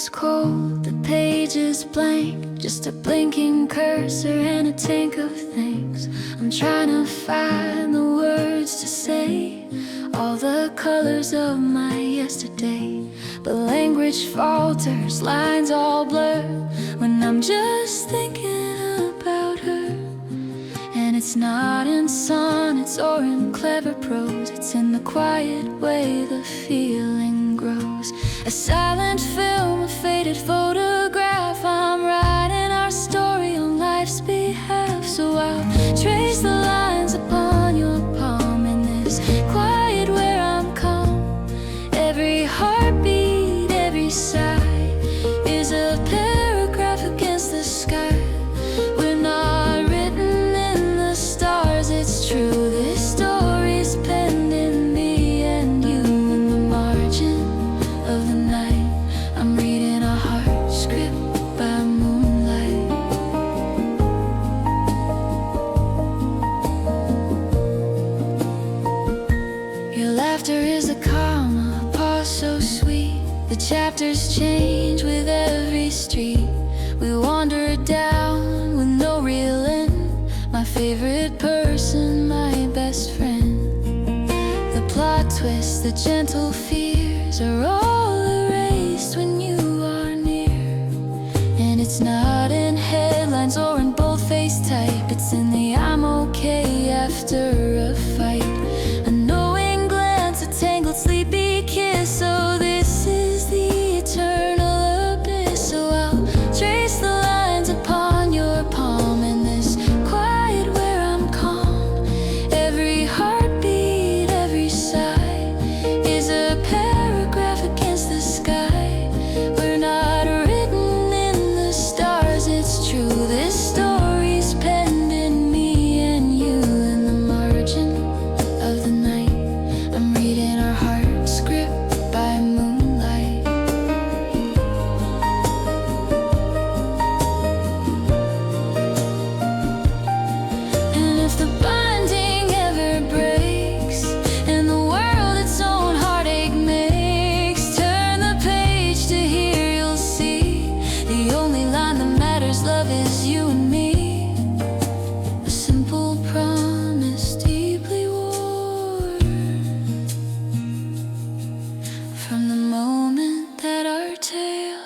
is cold, the page is blank, just a blinking cursor and a tank of thanks. I'm trying to find the words to say, all the colors of my yesterday. But language falters, lines all blur, when I'm just thinking about her. And it's not in sonnets or in clever prose, it's in the quiet way the feeling grows. A silent film, a faded photograph, I'm writing our story on life's behalf. So I'll trace the lines upon your palm in this quiet where I'm calm. Every heartbeat, every sigh is a paragraph against the sky. We're not written in the stars, it's true. This story's penned in me and you. In the margin of the night, I'm reading a heart script by moonlight. Your laughter is a comma, a pause so sweet. The chapters change with every street. We wander down with no real end. My favorite person, my best friend. The plot twists, the gentle fears are all erased when you are near. And it's not in headlines or in bold-faced type, it's in the I'm okay after a fight. A knowing glance, a tangled sleepy kiss. So this is the eternal abyss. So I'll trace the lines upon your palm in this quiet where I'm calm. Every heartbeat, every sigh is a paragraph against the sky. We're not written in the stars, it's true. This story's penned in me and you. In the margin of the night, I'm reading our heart script by moonlight. And if the binding ever breaks and the world its own heartache makes, turn the page to here you'll see the only line that matters, love is you and me. A simple promise deeply worn from the moment that our tale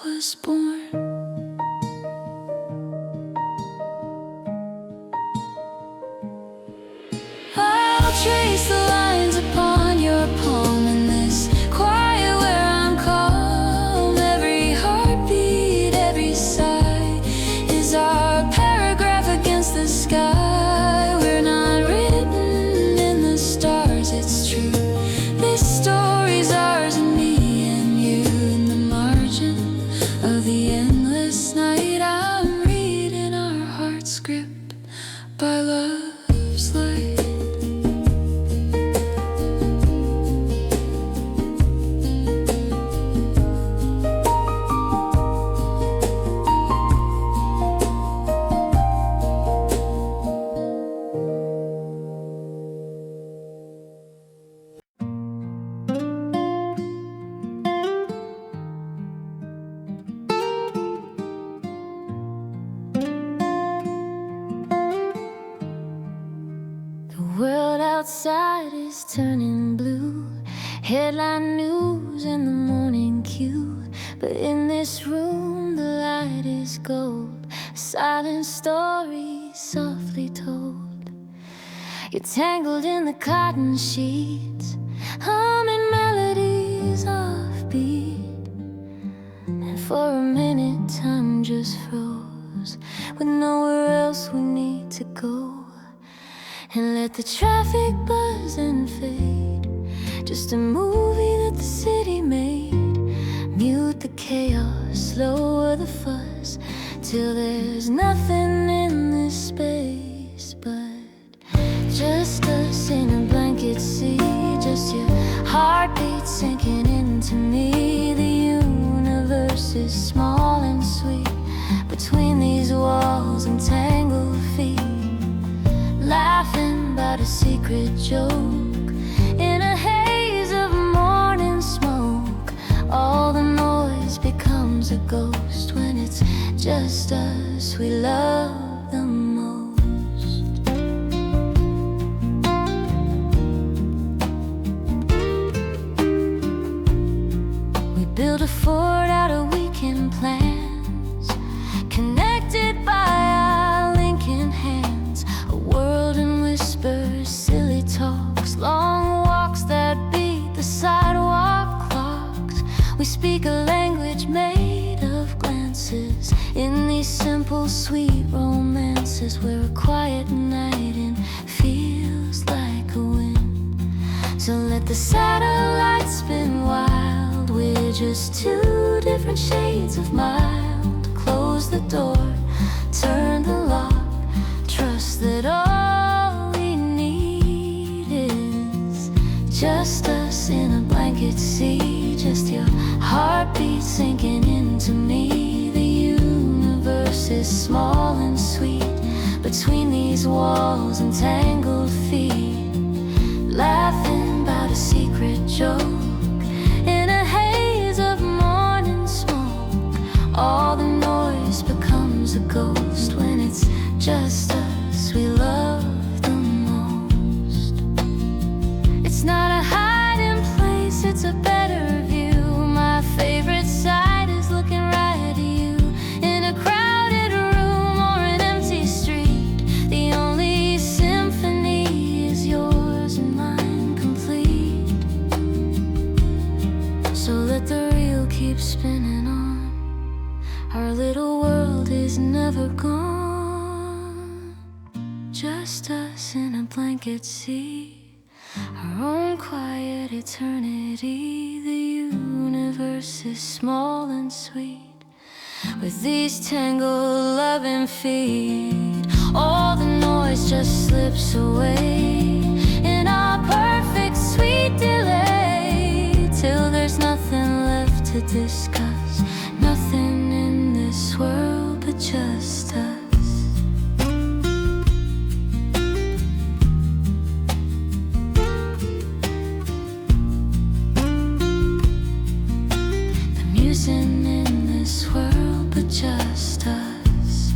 was born. I'll trace the lines upon your palm in this quiet where I'm calm. Every heartbeat, every sigh is our paragraph against the sky. We're not written in the stars, it's true. This story's ours and me and you. In the margin of the endless night, I'm reading our heart script by love's light. The world outside is turning blue, headline news in the morning queue. But in this room the light is gold, a silent story softly told. You're tangled in the cotton sheets, humming melodies offbeat. And for a minute time just froze, with nowhere else we need to go. And let the traffic buzz and fade, just a movie that the city made. Mute the chaos, lower the fuss, till there's nothing in this space but just us in a blanket sea. Just your heartbeat sinking into me. The universe is small and sweet between these walls and tangled feet. Laughing about a secret joke in a haze of morning smoke. All the noise becomes becomes a ghost when it's just us we love the most. We build a fort out of weekend plans, connected by our Lincoln hands. A world in whispers, silly talks, long walks that beat the sidewalk clocks. We speak a language made of glances in these simple, sweet romances, where a quiet night in feels like a wind. So let the satellites spin wild, we're just two different shades of mild. Close the door, turn the lock, trust that all we need is just us in a blanket sea. Just your heartbeat sinking into me. The universe is small and sweet between these walls and tangled feet, laughing about a secret joke in a haze of morning smoke. All the noise becomes a ghost when it's just us we love the most. It's not a hiding place, it's a better view. My favorite side is looking right at you. In a crowded room or an empty street, the only symphony is yours and mine complete. So let the reel keep spinning on, our little world is never gone. Just us in a blanket sea, our own quiet eternity. The universe is small and sweet with these tangled loving feet. All the noise just slips away in our perfect sweet delay, till there's nothing left to discuss, nothing in this world but just us. Isn't in this world but just us.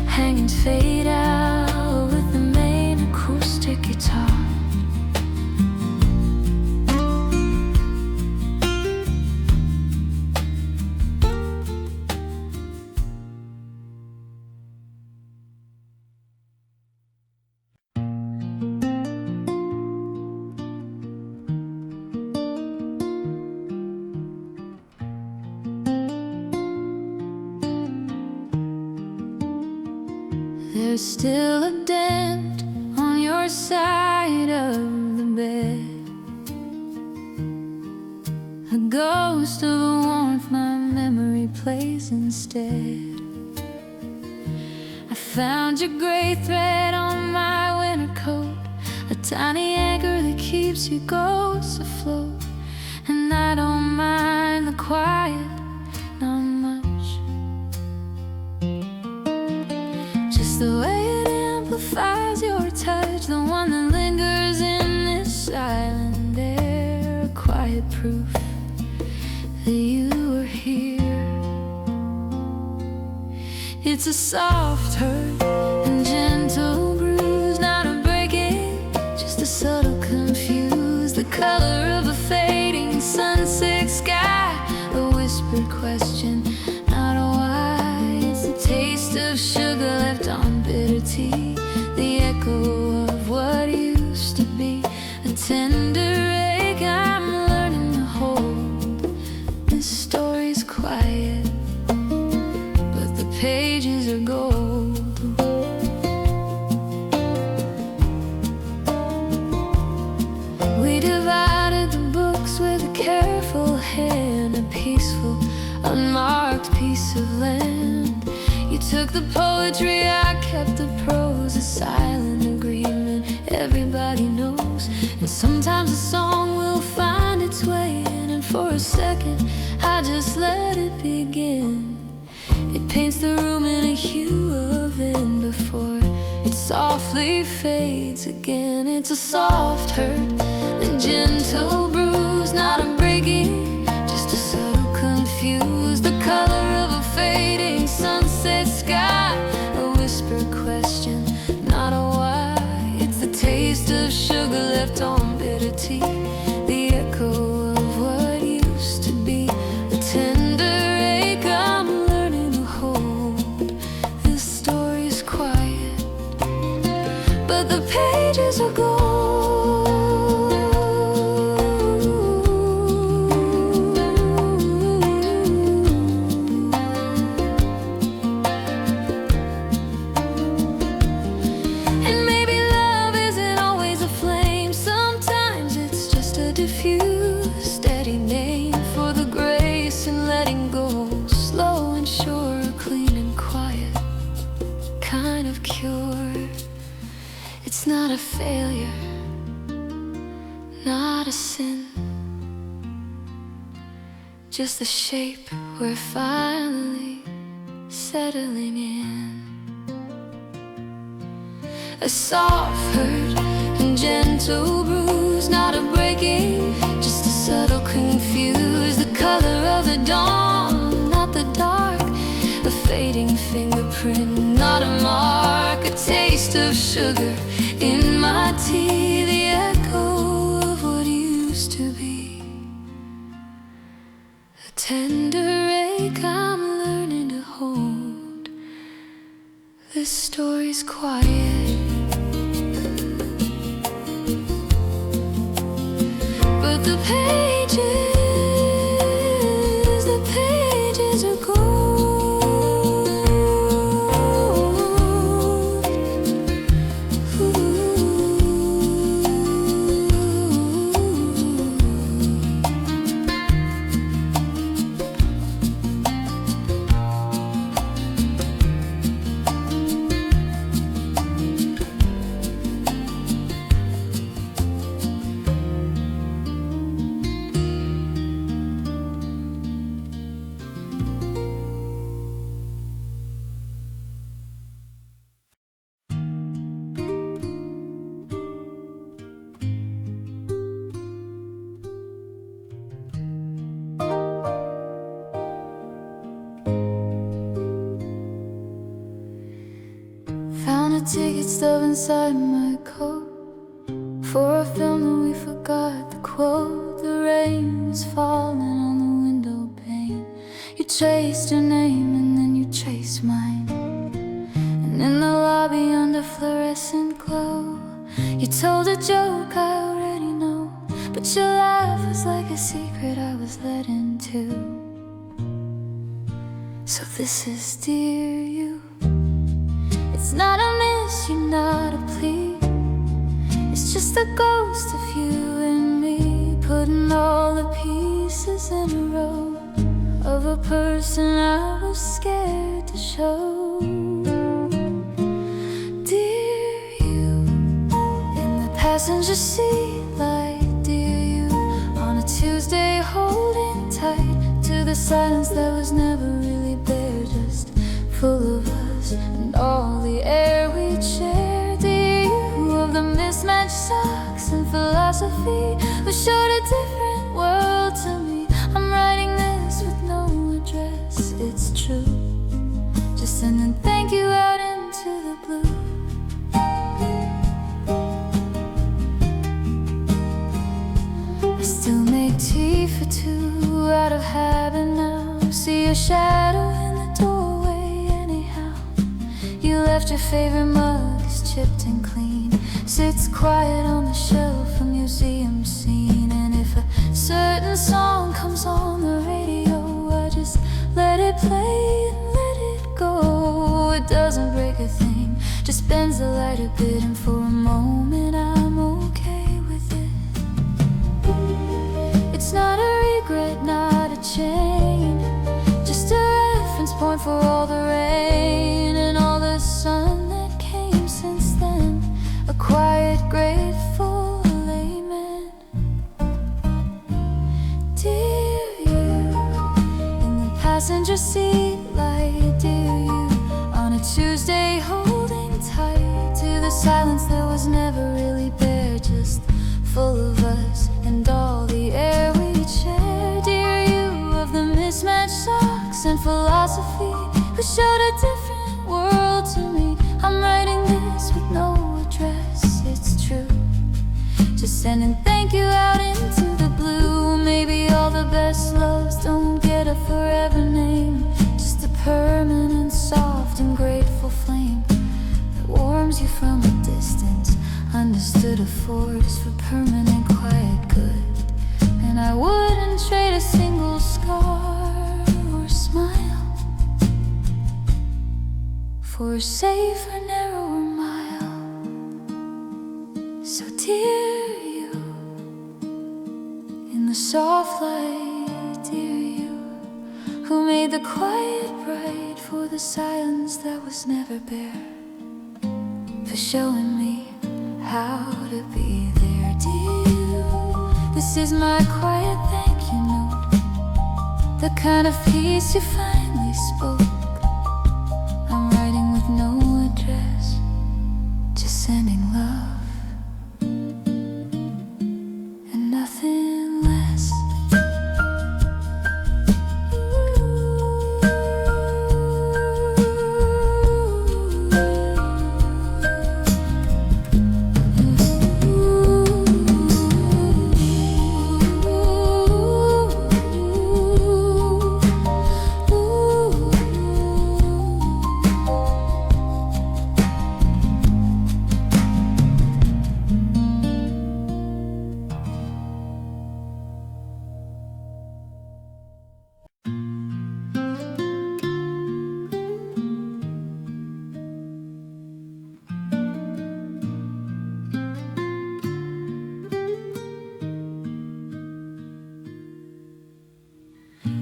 Hanging fade out with the main acoustic guitar. There's still a dent on your side of the bed, a ghost of a warmth my memory plays instead. I found your gray thread on my winter coat, a tiny anchor that keeps your ghosts afloat. And I don't mind the quiet, not much. The way it amplifies your touch, the one that lingers in this silent air, a quiet proof that you were here. It's a soft hurt and gentle bruise, not a breaking, just a subtle confuse. The color of a fading sunset sky, a whispered question, not a why. It's the taste of sugar left on bitter tea, the echo of what used to be a tender ache I'm learning to hold. This story's quiet, but the pages are gold. We divided the books with a careful hand, a peaceful, unmarked piece of land. You took the poetry, I kept the prose, a silent agreement everybody knows. And sometimes a song will find its way in, and for a second I just let it begin. It paints the room in a hue of end before it softly fades again. It's a soft hurt, a gentle bruise, not a breaking, just a subtle confuse. The color of a fading sunset sky, a whispered question, not a why. It's the taste of sugar left on bitter tea, the echo of what used to be, a tender ache I'm learning to hold. This story's quiet, but the pages are gold. And maybe love isn't always a flame. Sometimes it's just a diffused, steady name for the grace in letting go. Slow and sure, clean and quiet, kind of cure. It's not a failure, not a sin, just the shape we're finally settling in. A soft hurt and gentle bruise, not a breaking, just a subtle confuse. The color of the dawn, not the dark, a fading fingerprint, not a mark, a taste of sugar in my tea, the echo of what used to be, a tender ache I'm learning to hold. This story's quiet, but the pages are gold. Found a ticket stub inside my coat for a film that we forgot the quote. The rain was falling on the window pane. You traced your name and then you traced mine. And in the lobby under fluorescent glow, you told a joke I already know, but your laugh was like a secret I was let into. So this is dear you. It's not a miss, you're not a plea. It's just a ghost of you and me, putting all the pieces in a row of a person I was scared to show. Dear you, in the passenger seat, like dear you, on a Tuesday holding tight to the silence that was never really there, just full of us and all the air we'd share. Dear you, of the mismatched socks and philosophy, who showed a different world to me. I'm writing this with no address, it's true, just sending thank you out into the blue. I still make tea for two out of habit now. See your shadow in the doorway anyhow. You left your favorite mug is chipped and clean, sits quiet on the shelf, a museum scene. And if a certain song comes on the radio, I just let it play and let it go. It doesn't break a thing, just bends the light a bit, and for a moment I'm okay with it. It's not a regret, not a chain, just a reference point for all the rain and all the sun that came since then. A quiet, grateful layman. Dear you, in the passenger seat, like dear you, on a Tuesday holding tight to the silence that was showed a different world to me. I'm writing this with no address, it's true. Just sending thank you out into the blue. Maybe all the best loves don't get a forever name, just a permanent, soft and grateful flame that warms you from a distance. Understood a force for permanent quiet good. And I wouldn't trade a single scar or smile for a safer, narrower mile. So dear you, in the soft light, dear you, who made the quiet bright for the silence that was never bare, for showing me how to be there, dear you. This is my quiet thank you note, the kind of peace you finally spoke. I'm writing with no address, just sending love and nothing less.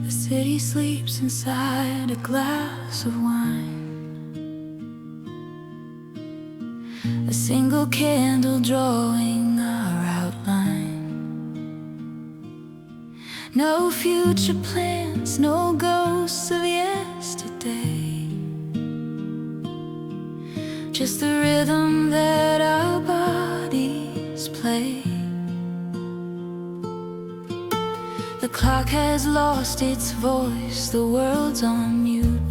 The city sleeps inside a glass of wine, a single candle drawing our outline. No future plans, no ghosts of yesterday, just the rhythm that our bodies play. The clock has lost its voice, the world's on mute.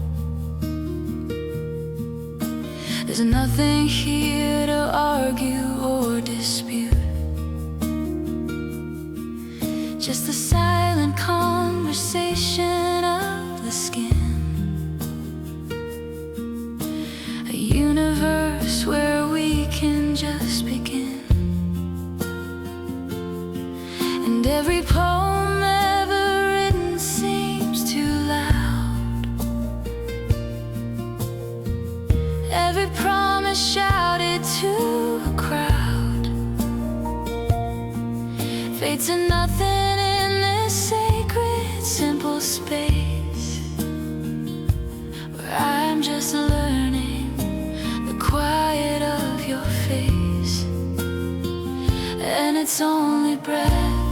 There's nothing here to argue or dispute, just the silent conversation of the skin. A universe where we can just begin. And every poem ever written seems too loud, every promise shouted to a crowd, fades to nothing in this sacred, simple space, where I'm just learning the quiet of your face. And it's only breath,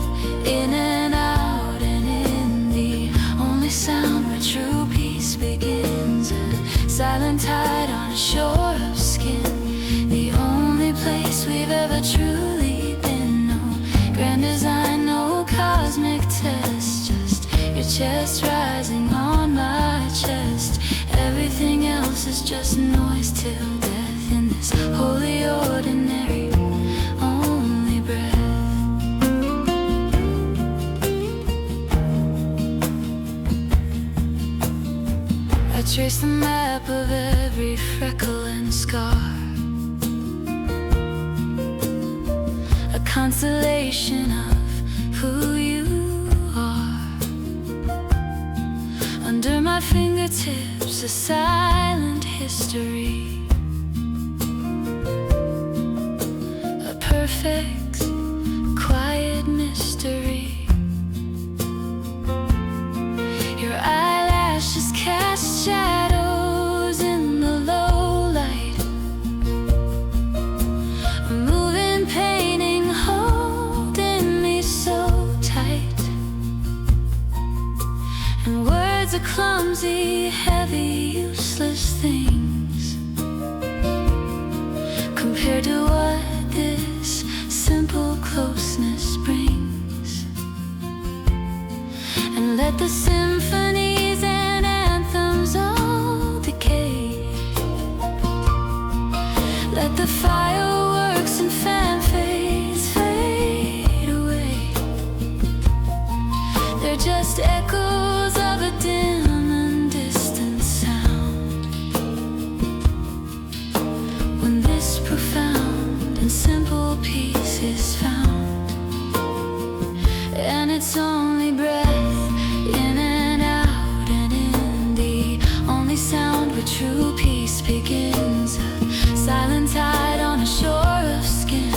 in and out, and in the only sound where true peace begins. A silent tide on a shore of skin, the only place we've ever truly been. No grand design, no cosmic test, just your chest rising on my chest. Everything else is just noise till death in this holy ordinary only breath. I trace the map of every freckle and scar, a constellation of who you are. Under my fingertips, a silent history, a perfect, quiet mystery. Your eyelashes cast shadows in the low light, a moving painting holding me so tight. And words are clumsy, heavy, useless things compared to what this simple closeness brings. And let the symphonies and anthems all decay. it's only breath, in and out and in. The only sound where true peace begins. A silent tide on a shore of skin.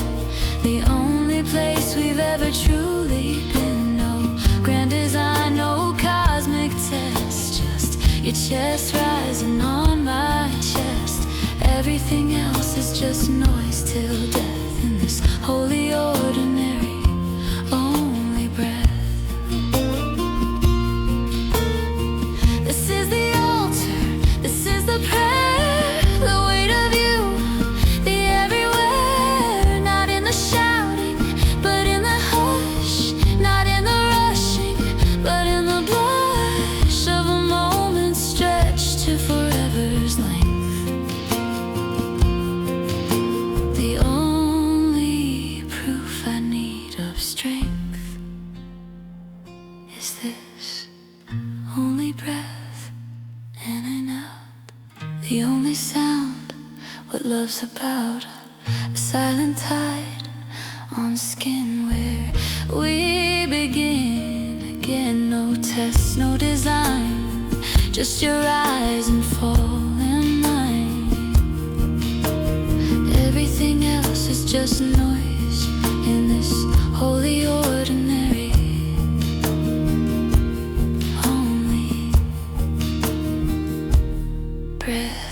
The only place we've ever truly been. No grand design, no cosmic test, just your chest rising on my chest. Everything else is just noise till death in this holy ordinary only breath. This is the altar, this is the prayer, the weight of you, the everywhere. Not in the shouting, but in the hush. Not in the rushing, but in the blush of a moment stretched to forever's length. The only proof I need of strength is this only breath, in and out. The only sound, what love's about. A silent tide on skin where we begin again. No test, no design, just your eyes and fall in mine. Everything else is just noise in this holy ordinary only breath.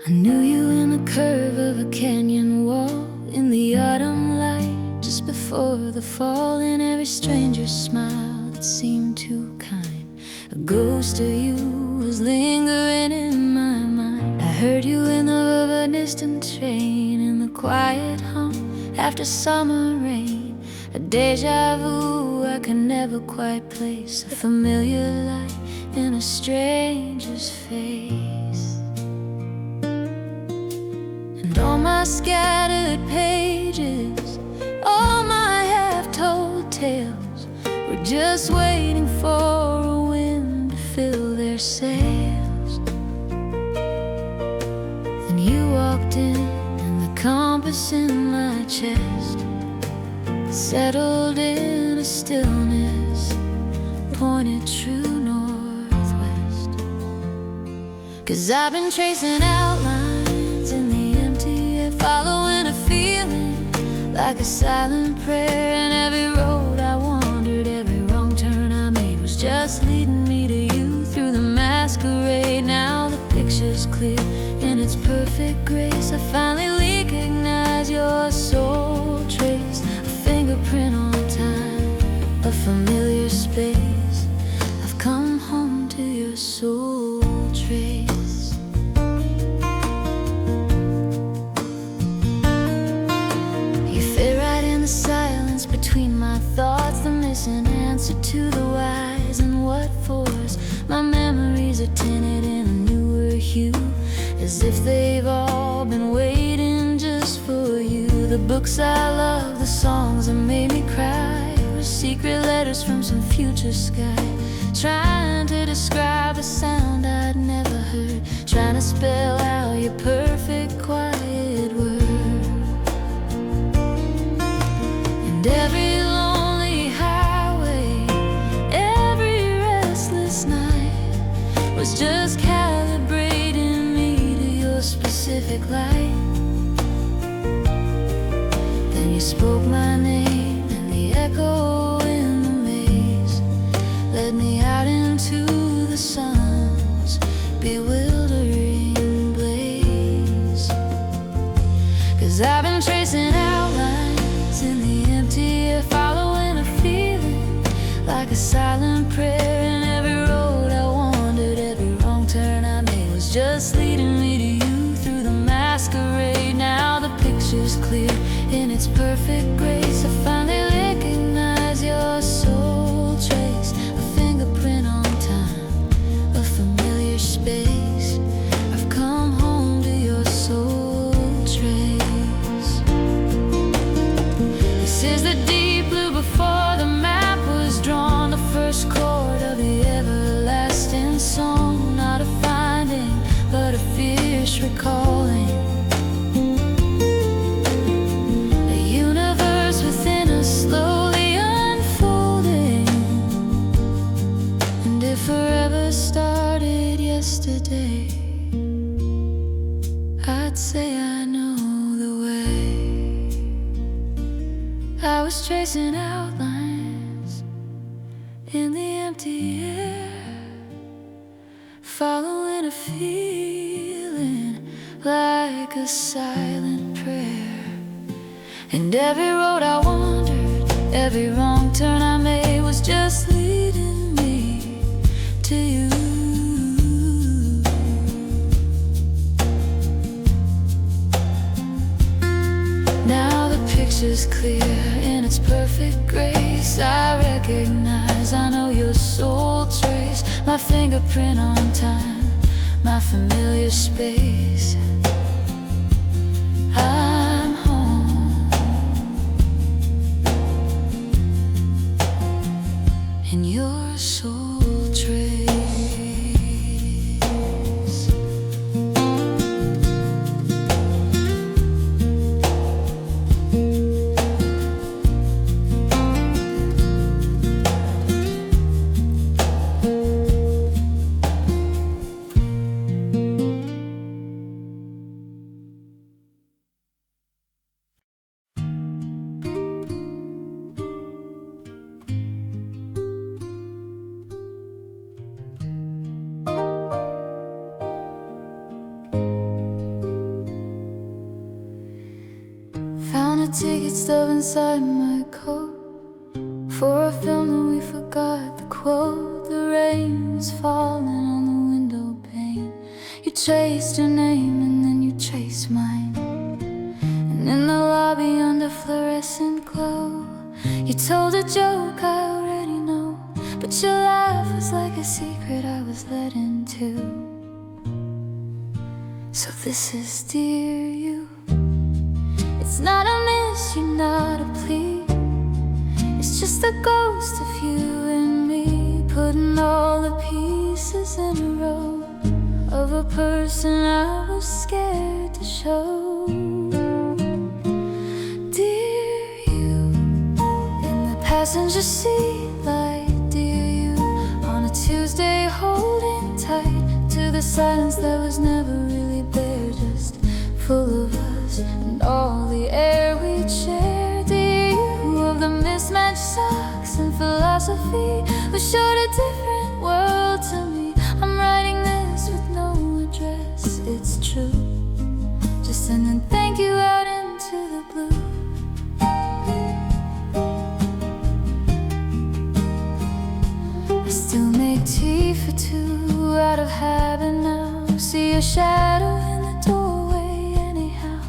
I knew you in the curve of a canyon wall, in the autumn light, just before the fall. In every stranger's smile that seemed too kind, a ghost of you was lingering in my mind. I heard you in the of a distant train, in the quiet hum after summer rain. A deja vu I can never quite place, a familiar light in a stranger's face. And all my scattered pages, all my half-told tales, were just waiting for a wind to fill their sails. Then you walked in, and the compass in my chest settled in a stillness, pointed true northwest. 'Cause I've been tracing outlines in the empty air, following a feeling like a silent prayer. And every road I wandered, every wrong turn I made, was just leading me to you through the masquerade. Now the picture's clear in its perfect grace. I finally recognize your soul trace, a fingerprint on time, a familiar space. I've come home to your soul trace. You fit right in the silence between my thoughts, the missing answer to the whys and what fors. My memories are tinted in a newer hue, as if they've all been waiting just for you. The books I love, the songs that made me cry, were secret letters from some future sky, trying to describe a sound I'd never heard, trying to spell out your perfect quiet word. And every lonely highway, every restless night, was just calibrating me to your specific light. Then you spoke my name, and the echo in the maze led me out into the sun's bewildering blaze. 'Cause I've been tracing outlines in the empty air, following a feeling like a silent prayer. And every road I wandered, every wrong turn I made was just leading me to you through the masquerade. Now the picture's clear in its perfect grace. I finally recognize your soul trace, a fingerprint on time, a familiar space. I've come home to your soul trace. This is the deep blue before the map was drawn, the first chord of the everlasting song. Not a finding, but a fierce recalling. A universe within us slowly unfolding. And if forever started yesterday, I'd say I know the way. I was tracing outlines in the empty air, following a feeling like a silent prayer. And every road I wandered, every wrong turn I made was just leading me to you. Now the picture's clear in its perfect grace. I recognize, I know your soul trace, my fingerprint on time, my familiar space. I'm home in your soul trace. Found a ticket stub inside my coat for a film that we forgot the quote. The rain was falling on the window pane. You traced your name and then you traced mine. And in the lobby under fluorescent glow, you told a joke I already know, but your laugh was like a secret I was let into. So this is dear you. It's not a miss, you're not a plea. It's just a ghost of you and me, putting all the pieces in a row of a person I was scared to show. Dear you, in the passenger seat, like dear you, on a Tuesday holding tight to the silence that was never really there, just full of us and all the air we'd share. Dear you, of the mismatched socks and philosophy, who showed a different world to me. I'm writing this with no address, it's true, just sending thank you out into the blue. I still make tea for two out of habit now. See your shadow in the doorway anyhow.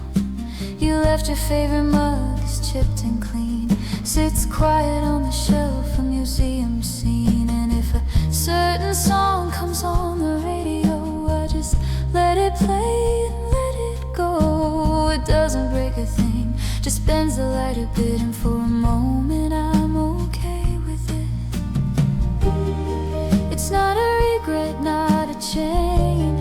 You left your favorite mug is chipped and clean, sits quiet on the shelf, a museum scene. And if a certain song comes on the radio, I just let it play and let it go. It doesn't break a thing, just bends the light a bit, and for a moment I'm okay with it. It's not a regret, not a chain,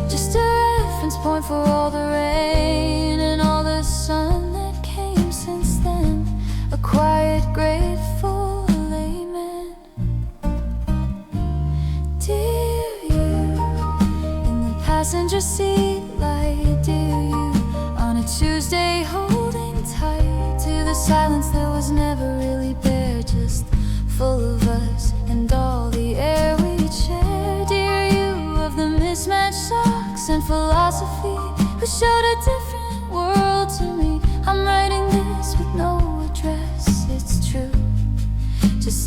just a reference point for all the rain and all the sun that came since then. A quiet, grateful amen. Dear you, in the passenger seat, like dear you, on a Tuesday holding tight to the silence that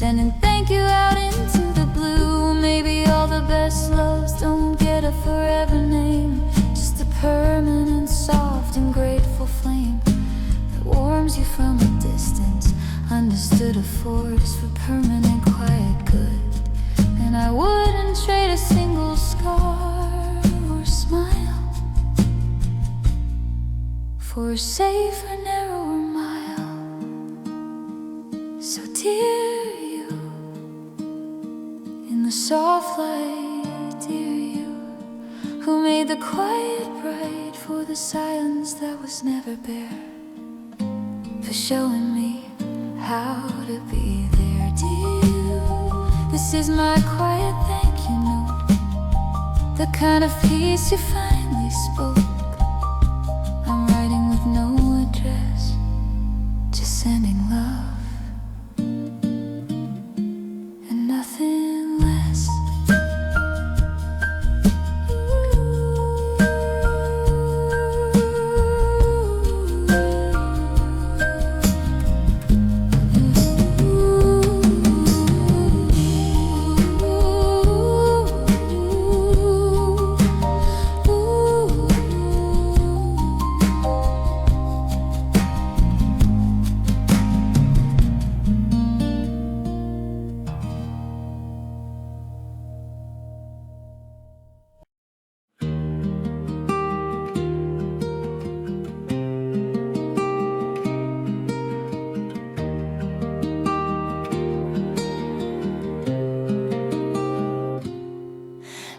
sending thank you out into the blue. Maybe all the best loves don't get a forever name, just a permanent, soft and grateful flame that warms you from a distance. Understood a force for permanent quiet good. And I wouldn't trade a single scar or smile for a safer, narrower mile. So dear you, in the soft light, dear you, who made the quiet bright for the silence that was never bare, for showing me how to be there, dear you. This is my quiet thank you note, the kind of peace you finally spoke. I'm writing with no address, just sending love and nothing less.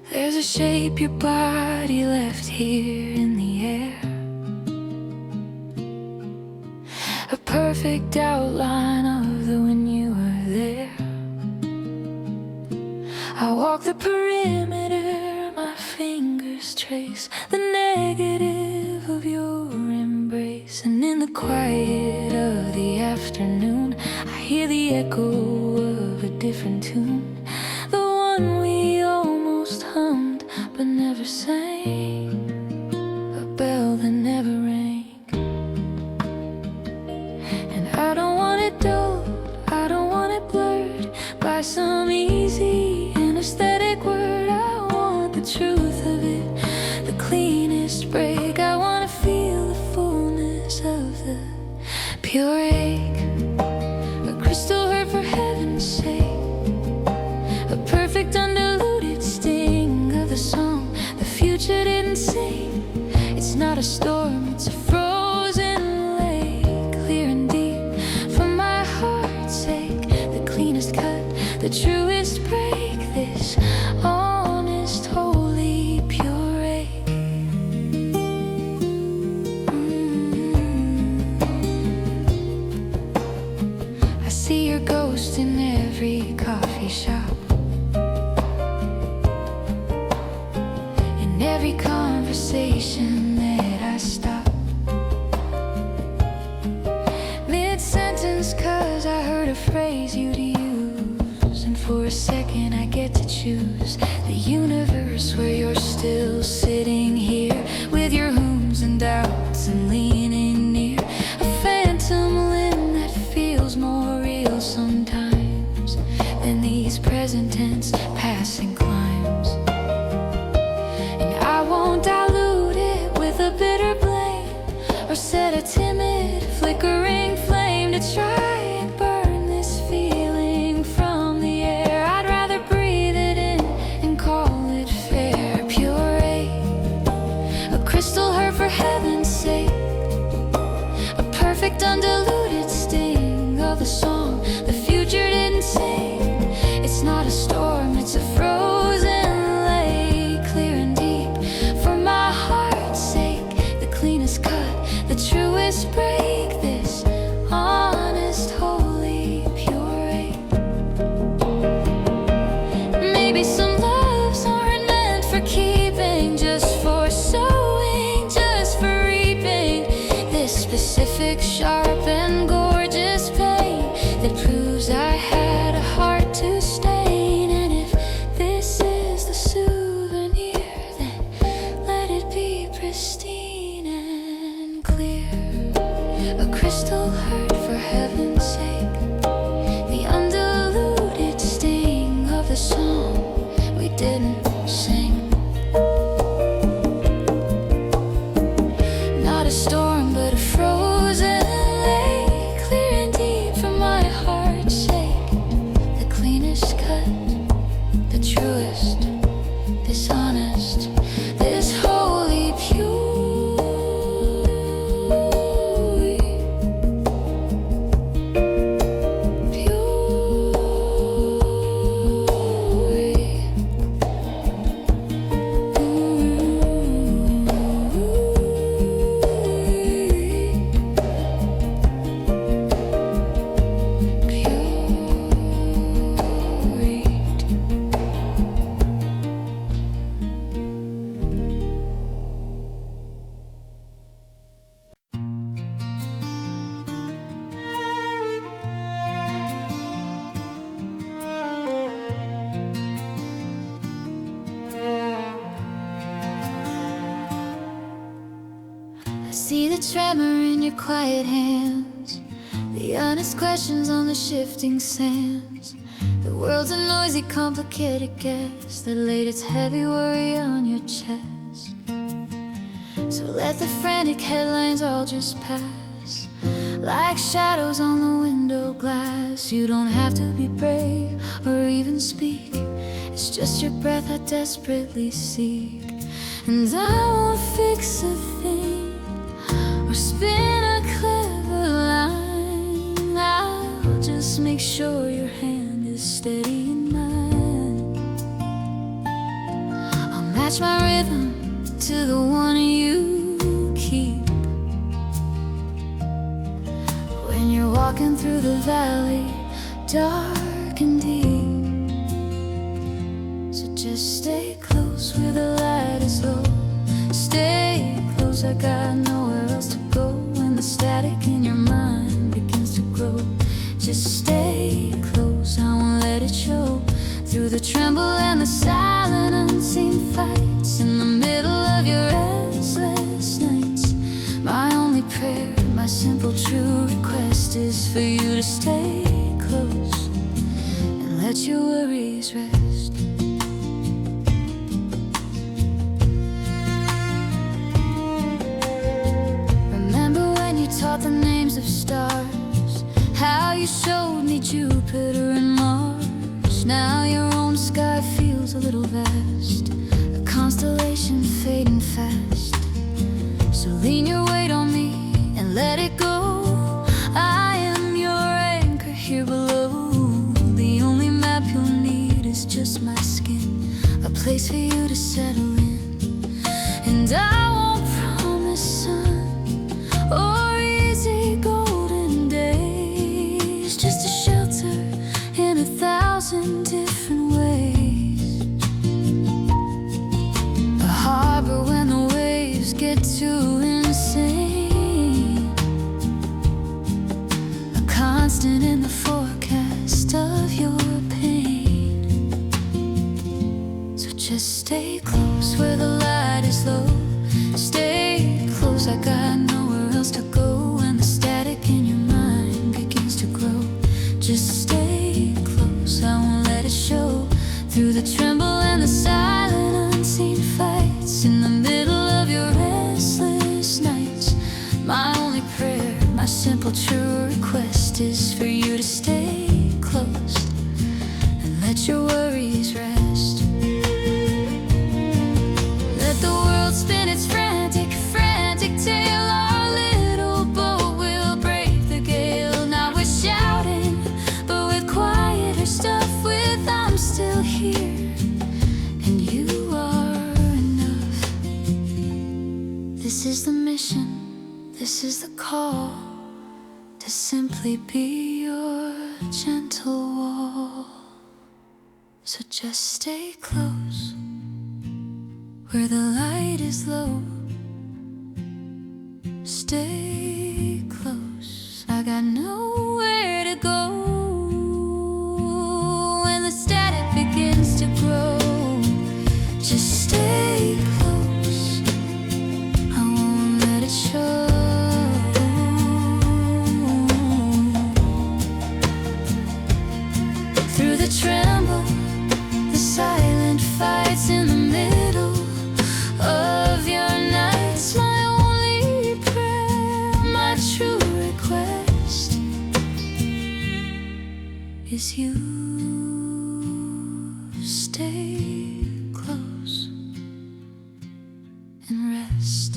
There's a shape your body left here in the air, a perfect outline of the when you were there. I walk the perimeter, my fingers trace the negative of your embrace. And in the quiet of the afternoon, I hear the echo of a different tune, the one we almost hummed but never sang, a bell that never rang. And I don't want it dulled, I don't want it blurred by some easy anesthetic word. I want the truth of it, the cleanest break. I want to feel the fullness of the pure ache, a crystal heard for heaven's sake, a perfect undiluted sting of the song the future didn't sing. It's not a storm, it's a frozen lake, clear and deep for my heart's sake, the cleanest cut, the truest break, this honest, holy, pure ache. I see your ghost in every coffee shop, in every conversation that I stop mid-sentence, 'cause I heard a phrase you'd use, and for a second I get to choose the universe where you're still sitting here with your whom's and doubts and leaning near, a phantom limb that feels more real sometimes than these present tense passing climbs. And I won't dilute it with a bitter blame, or set a timid flickering flame to try and burn this feeling from the air. I'd rather breathe it in and call it fair, pure ache, a crystal heard for heaven's sake, a perfect undiluted sting of the song the future didn't sing. It's not a storm, it's a frozen lake, clear and deep for my heart's sake, the cleanest cut, the truest break, this honest, holy, pure ache. Maybe some loves aren't meant for keeping, just for sowing, just for reaping, this specific, sharp and gorgeous pain that proves I had a heart to stain. And if this is the souvenir, then let it be pristine and clear, a crystal heard for heaven's sake, the undiluted the tremor in your quiet hands, the honest questions on the shifting sands. The world's a noisy, complicated guess that laid its heavy worry on your chest. So let the frantic headlines all just pass, like shadows on the window glass. You don't have to be brave or even speak, it's just your breath I desperately seek. And I won't fix a thing or spin a clever line, I'll just make sure your hand is steady in mine. I'll match my rhythm to the one you keep when you're walking through the valley, dark and deep. So just stay close where the light is low. Stay close, I got nowhere else to go when the static in your mind begins to grow. Just stay close, I won't let it show. Through the tremble and the silent unseen fights, in the middle of your restless nights, my only prayer, my simple true request is for you to stay close and let your worries rest. Remember when you taught the names of stars, how you showed me Jupiter and Mars. Now your own sky feels a little vast, a constellation fading fast. So lean your weight on me and let it go. I am your anchor here below. The only map you'll need is just my skin, a place for you to settle in. And I won't promise sun or easy golden days, just a shelter in 1,000 different ways. A harbor when the waves get too insane, a constant in the forecast of your pain. So just stay close where the light is low. Stay close, I got nowhere else to go when the static in your mind begins to grow. Just stay close, I won't let it show. Through the tremble and the silent unseen fights, in the middle of your restless nights, my only prayer, my simple true request is for you to stay close and let your worries rest. Let the world spin its frantic, frantic tale. Our little boat will break the gale. Now we're shouting, but with quieter stuff, with I'm still here and you are enough. This is the mission, this is the call, to simply be your gentle wall. So just stay close where the light is low. Stay close, I got nowhere to go when the static begins to grow. Just stay close, I won't let it show. Through the tremble, the silent fights, in the middle of your nights, my only prayer, my true request is you stay close and rest.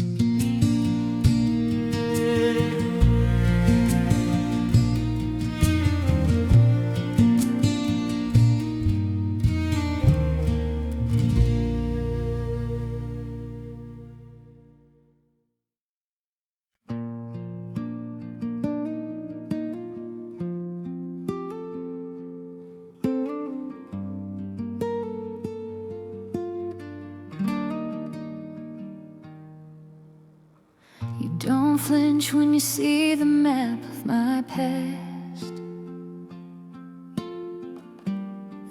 You don't flinch when you see the map of my past,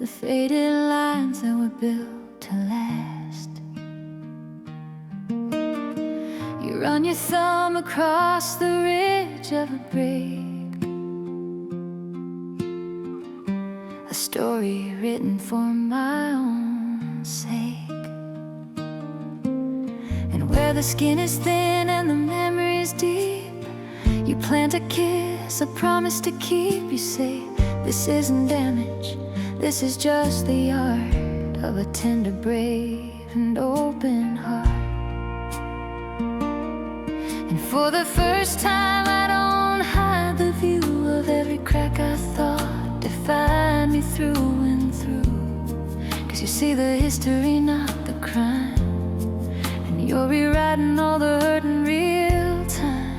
the faded lines that were built to last. You Run your thumb across the ridge of a break, a story written for my own sake. And where the skin is thin and the memory is deep, you plant a kiss, a promise to keep. You say, this isn't damage, this is just the art of a tender, brave, and open heart. And for the first time I don't hide the view of every crack I thought defined me through and through. 'Cause you see the history, not the crime, and you're rewriting all the hurt in real time.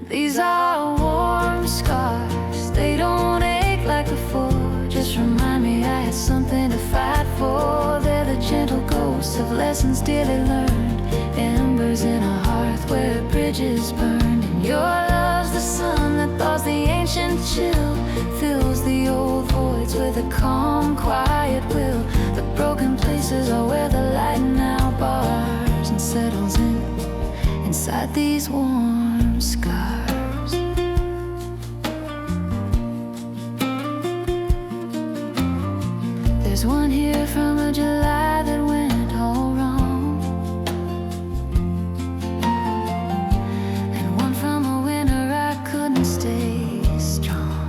These are warm scars, they don't ache like before. Just remind me I had something to fight for. They're the gentle ghosts of lessons dearly learned, embers in a hearth where bridges burned. And your love's the sun that thaws the ancient chill, fills the old voids with a calm, quiet will. The broken places are where the light now bars and settles in inside these warm scars. There's one here from a July that went all wrong, and one from a winter I couldn't stay strong.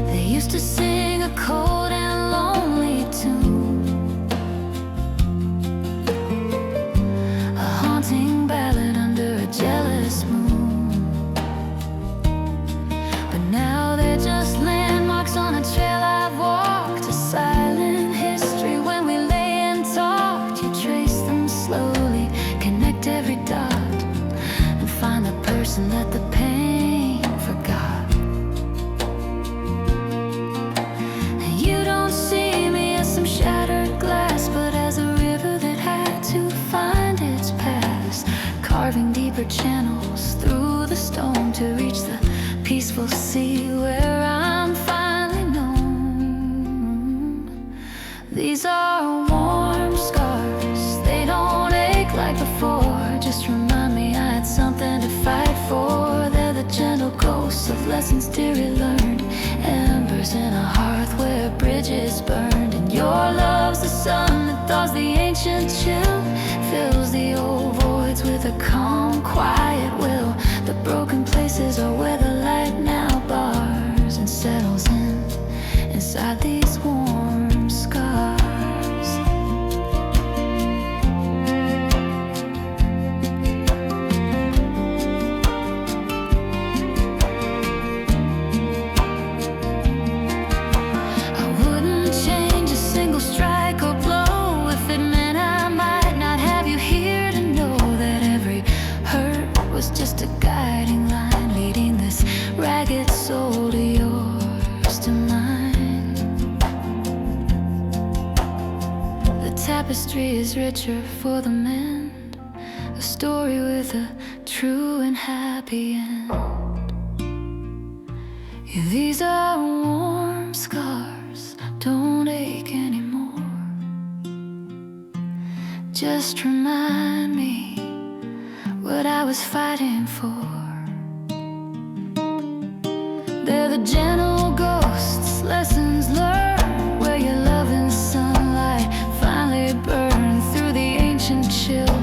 They used to sing a cold and lonely tune, a haunting ballad under a jealous moon. But now they're just landmarks on a trail I've walked, a silent history. When we lay and talked, you trace them slowly, connect every dot, and find the person that the pain forgot. And you don't see me as some shattered glass, but as a river that had to find its past, carving deeper channels through the stone to reach the peaceful sea where I'm finally known. These are warm scars, they don't ache like before. Just remind me I had something to fight for. They're the gentle ghosts of lessons dearly learned, embers in a hearth where bridges burned. And your love's the sun that thaws the ancient chill, fills the old voids with a calm, quiet will. The broken places are where the light now bars and settles in inside these warm scars. I wouldn't change a single strike or blow if it meant I might not have you here to know that every hurt was just a guiding line, leading this ragged soul to yours, to mine. The tapestry is richer for the mend, a story with a true and happy end. Yeah, these are warm scars, don't ache anymore. Just remind me what I was fighting for. They're the gentle ghosts, lessons learned, where your love and sunlight finally burned through the ancient chill,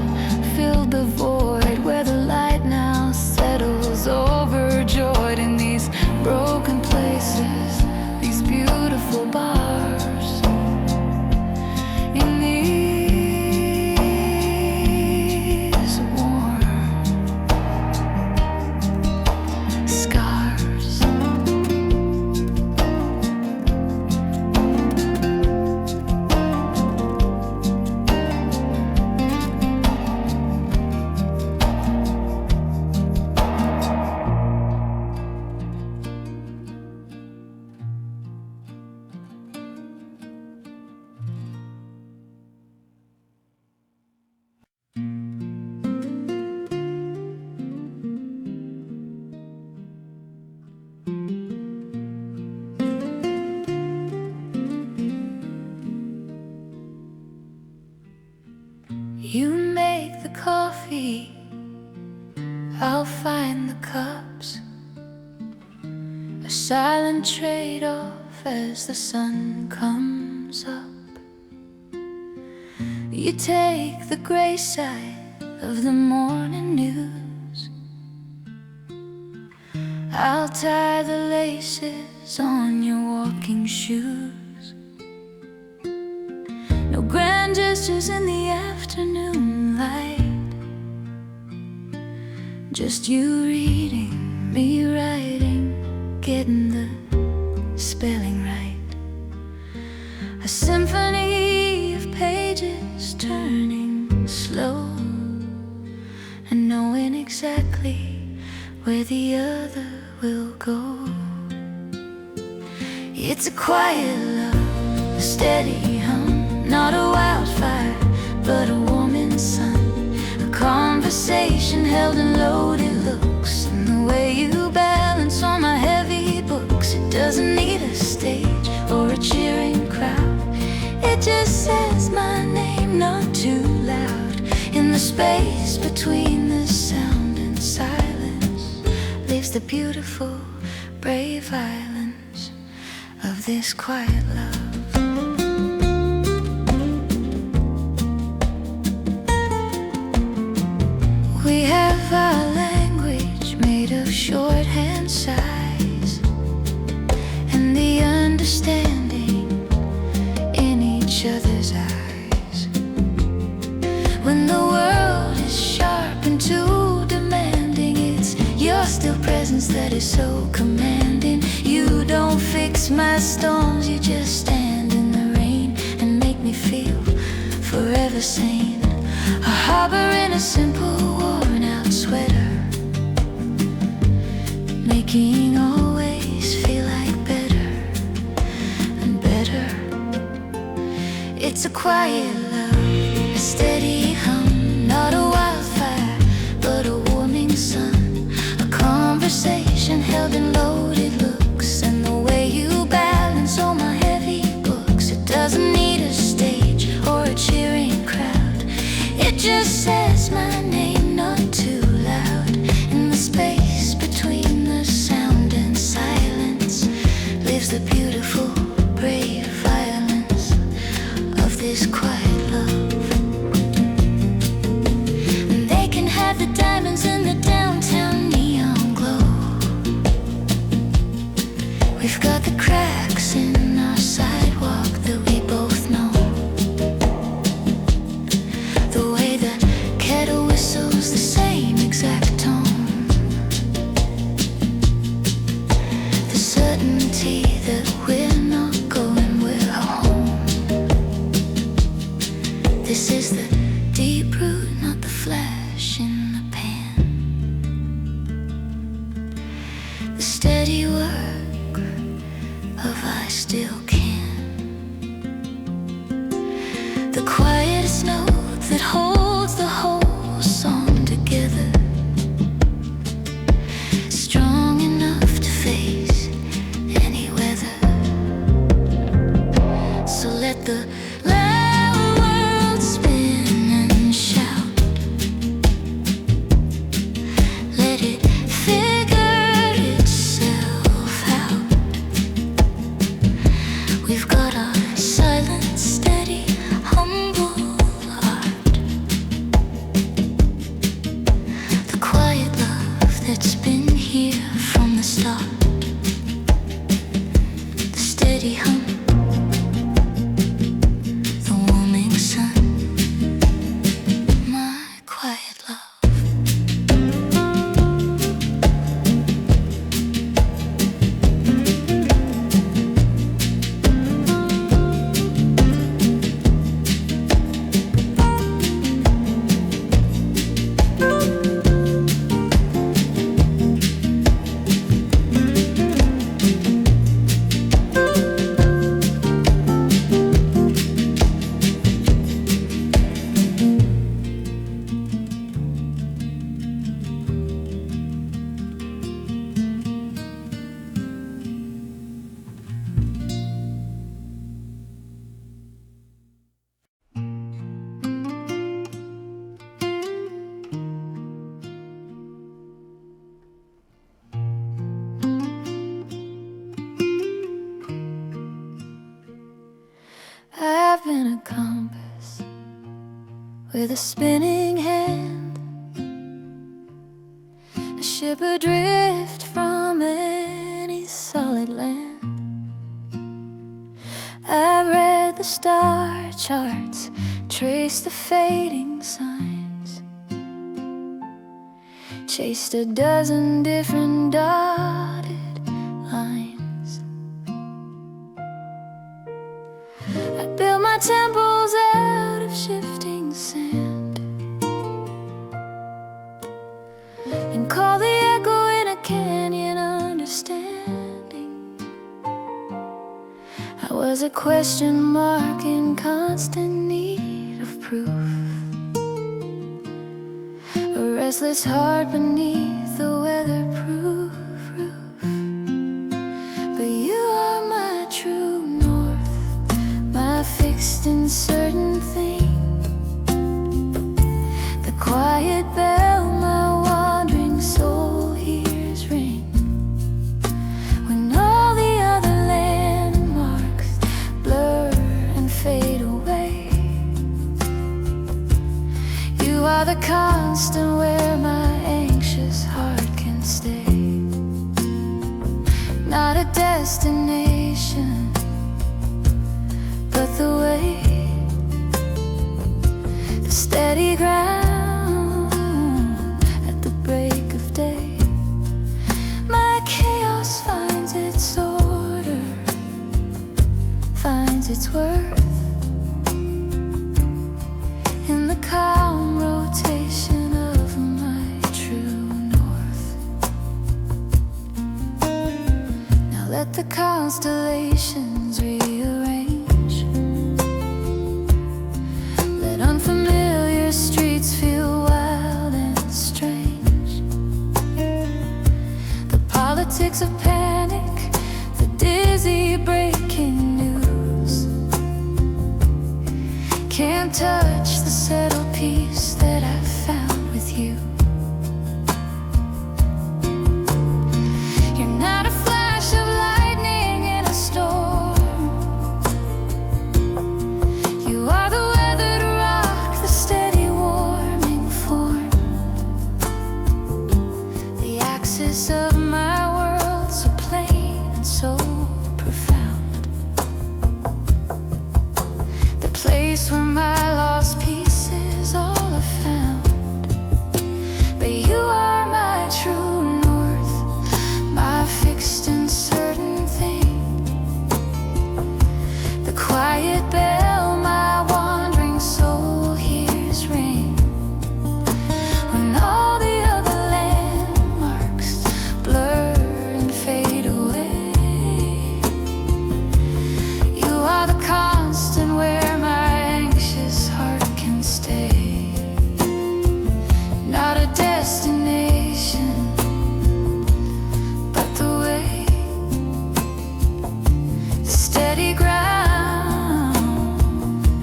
filled the void where the light now settles, overjoyed in these broken places, these beautiful bars, in these warm scars. I'll find the cups, a silent trade-off as the sun comes up. You take the gray side of the morning news, I'll tie the laces on your walking shoes. No grand gestures in the afternoon light, just you reading, me writing, getting the spelling right. A symphony of pages turning slow, and knowing exactly where the other will go. It's a quiet love, a steady hum, not a wildfire, but a warming sun. A conversation held in loaded looks, and the way you balance on my heavy books. It doesn't need a stage or a cheering crowd, it just says my name not too loud. In the space between the sound and silence lives the beautiful, brave violence of this quiet love. We have our language made of shorthand sighs, and the understanding in each other's eyes. When the world is sharp and too demanding, it's your still presence that is so commanding. You don't fix my storms, you just stand in the rain and make me feel forever sane. A harbor in a simple worn out sweater, making always feel like better and better. It's a quiet love, a steady hum, not a wildfire, but a warming sun. A conversation held in loaded looks, and the way you balance all my heavy books. It doesn't need a stage or a cheering crowd, it just says my name not too loud. In the space between the sound and silence lives the beautiful, brave violence of this quiet love. And they can have the diamonds in the downtown neon glow. We've got the cracks in our sidewalk that we both know. The way the kettle whistles the same exact tone. The certainty that we're not going, we're home. This is the deep root, not the flash in the pan. The steady work of I still can. The quietest note that holds the whole song together, strong enough to face any weather. So let the loud world spin and shout, let it figure itself out. We've got our silent, steady, humble heart. The quiet love that's been here from the start. The steady hum, the warming sun, my quiet love. with a spinning hand, a ship adrift from any solid land. I've read the star charts, traced the fading signs, chased a dozen different dotted lines. I built my temples out of shifting sand and call the echo in a canyon understanding. I was a question mark in constant need of proof, a restless heart beneath the weatherproof roof. But you are my true north, my fixed and certain thing, the quiet bell my wandering soul hears ring. When all the other landmarks blur and fade away, you are the constant where my anxious heart can stay. Not a destination, but the way, the steady ground at the break of day. My chaos finds its order, finds its worth in the calm rotation of my true north. Now let the constellations rearrange, let unfamiliar streets feel wild and strange. The politics of panic, the dizzy breaking news can't touch the settled peace that I've found with you. You're not a flash of lightning in a storm, you are the weathered rock, the steady warming form, the axis of my world, so plain and so profound, the place where my lost pieces all are found. But you are my true north, my fixed and certain thing, the quiet bell my wandering soul hears ring. When all the other landmarks blur and fade away, you are the constant where my anxious heart can stay. Not a destination, but the way, the steady ground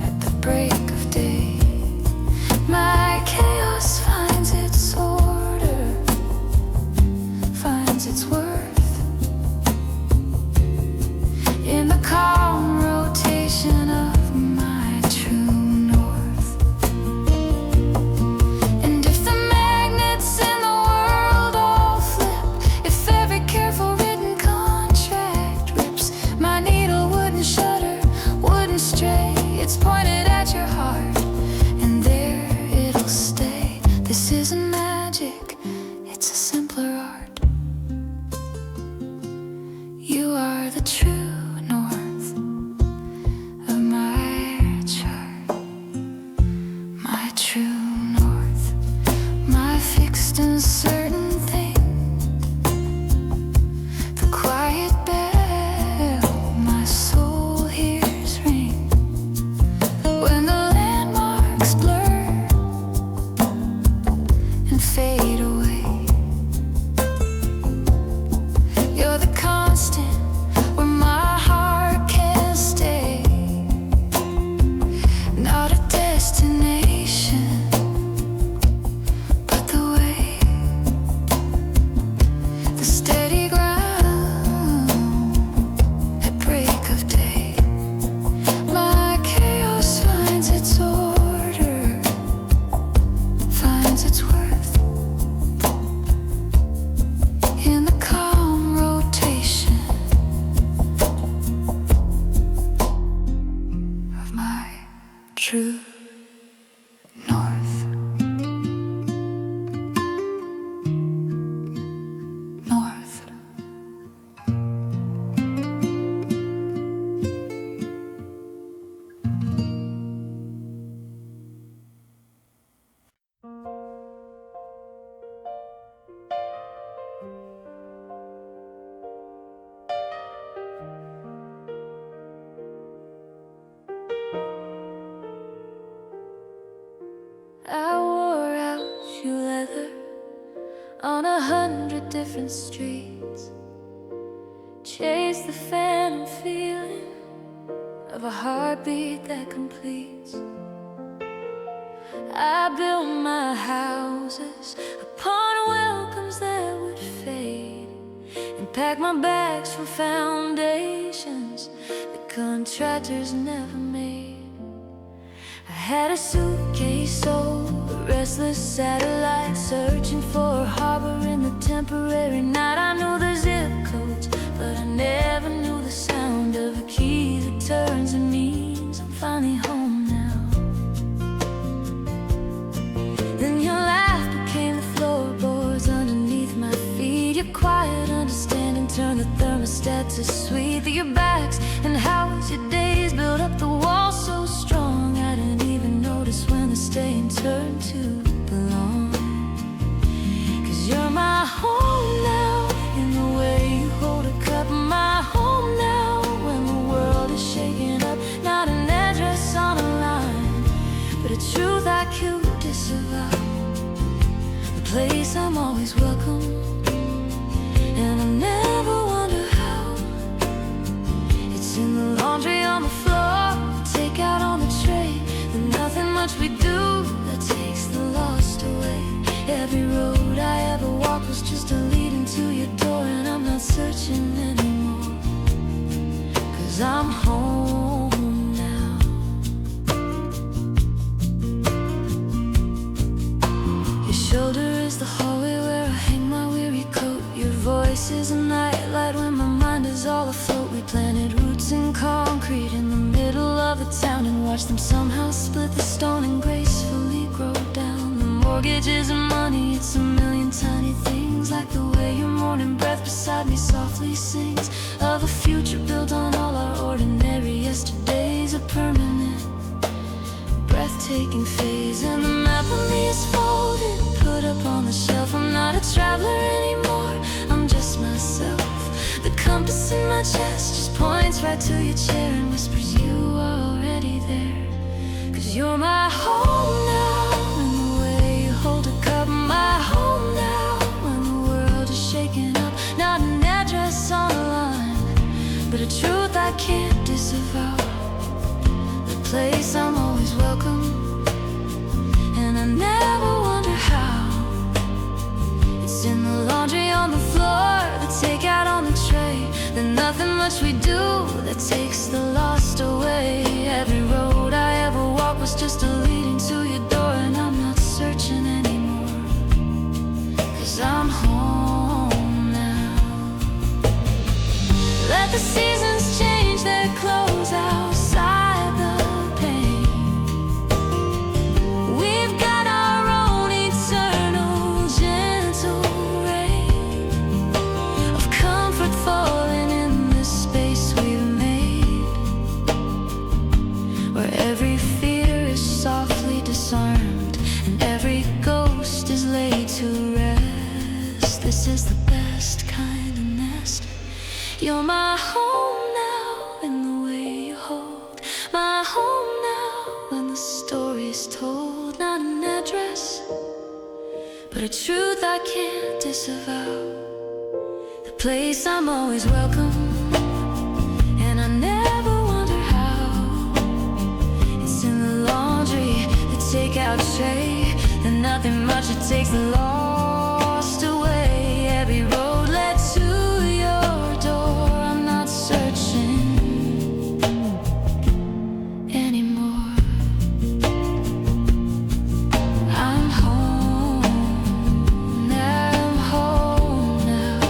at the break of day. My chaos finds its order, finds its worth in the calm rotation of my true north. And if the magnets in the world all flip, if every careful written contract rips, my needle wouldn't shudder, wouldn't stray. It's pointed at your heart, and there it'll stay. This isn't magic, it's a simpler art. You are the true north of my chart, my true north, my fixed and certain thing, the quiet bell my soul hears ring. When the landmarks blur and fade away, you're the constant where my 100 different streets. Chase the phantom feeling of a heartbeat that completes. I built my houses upon welcomes that would fade, and packed my bags from foundations that contractors never made. I had a suitcase so restless satellite, searching for a harbor in the temporary night. I knew the zip codes, but I never knew the sound of a key that turns and means I'm finally home now. Then your laugh became the floorboards underneath my feet. Your quiet understanding turned the thermostat to sweet. Your backs and house, your days built up the walls so strong I didn't even notice when the stain turned to belong. 'Cause you're my home now, in the way you hold a cup. My home now, when the world is shaking up. Not an address on a line, but a truth I can't disavow. The place I'm always welcome, and I never wonder how. It's in the laundry on the floor, take out on the tray. There's nothing much we do that takes the lost away. Every road I ever walked was just a leading to your door, and I'm not searching anymore, 'cause I'm home now. Your shoulder is the hallway where I hang my weary coat. Your voice is a nightlight when my mind is all afloat. We planted roots in concrete in the middle of the town, and watched them somehow split the stone and gracefully grow down. The mortgage isn't money, it's a million tiny things, like the way your morning breath beside me softly sings of a future built on all our ordinary yesterdays. A permanent, breathtaking phase, and the map of me is folded, put up on the shelf. I'm not a traveler anymore, I'm just myself. The compass in my chest just points right to your chair and whispers you are already there. 'Cause you're my home now, and the way you hold a cup. My home now, when the world is shaking up. Not an address on a line, but a truth I can't disavow. The place I'm always welcome, and I never wonder how. It's in the laundry on the floor, the takeout on the tray. There's nothing much we do that takes the lost away. Every road I ever walked was just a leading to your door, and I'm not searching anymore, 'cause I'm home now. Let the seasons change their clothes outside the pain. We've got our own eternal gentle rain of comfort falling in this space we've made, where every fear is softly disarmed and every ghost is laid to rest. This is the best kind of nest. You're my home now, in the way you hold. My home now, when the story's told. Not an address, but a truth I can't disavow. The place I'm always welcome, and I never wonder how. It's in the laundry, the takeout tray. There's nothing much, it takes the lost away. Every road led to your door, I'm not searching anymore. I'm home now, I'm home now.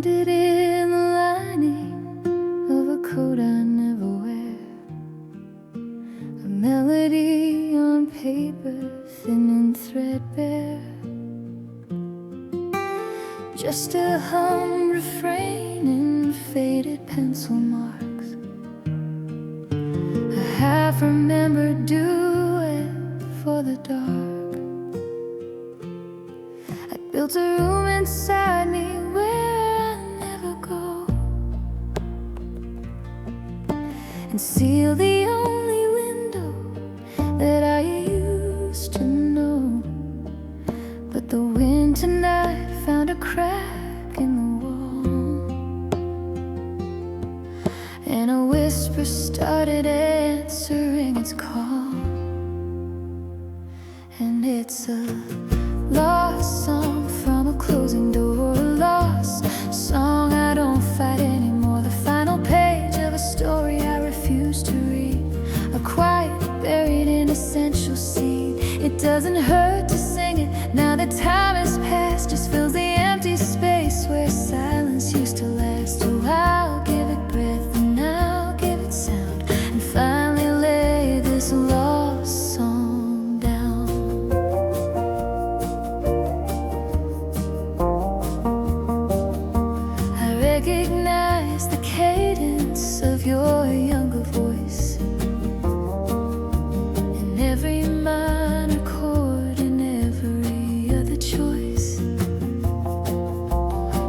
found it in the lining of a coat I never wear, a melody on paper, thin and threadbare, just a hum refrain in faded pencil marks, a half-remembered duet for the dark. I built a room inside me where I never go, and sealed the only window that I used to know. But the wind tonight found a crack in the wall, and a whisper started answering its call. And it's a lost song from a closing door, a lost song I don't fight anymore. The final page of a story I refuse to read, a quiet buried in essential seed. It doesn't hurt to sing it now that time has passed, just fills the empty space where silence used to last. So I'll give it breath and I'll give it sound, and finally lay this lost song down. I recognize the cadence of your younger voice in every minor chord, in every other choice.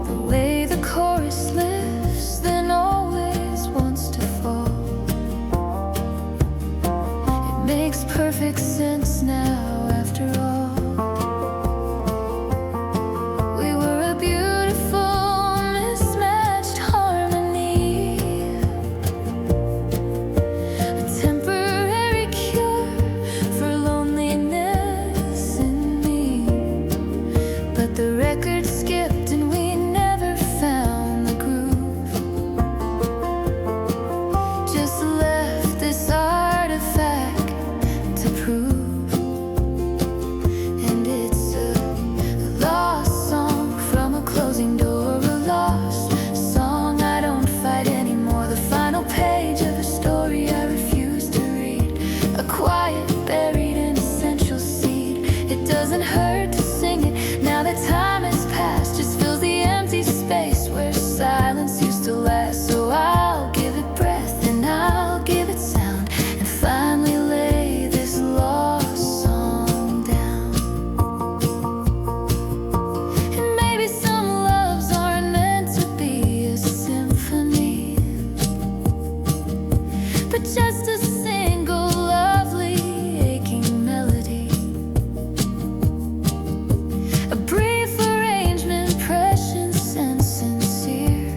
The way the chorus lifts, then always wants to fall. It makes perfect sense now after all. We were a beautiful mismatched harmony, a temporary cure for loneliness in me. But the record skipped and we never found the groove, just left this artifact to prove. And it's a lost song from a closing door, a lost song I don't fight anymore. The final page of a story I refuse to read, a quiet buried in essential seed. It doesn't hurt to sing it now that time has passed, just fills the empty space where silence used to last. So I'll give it breath and I'll give it sound, and finally lay this lost song down. And maybe some loves aren't meant to be a symphony, but just a single lovely aching melody, a brief arrangement, precious and sincere,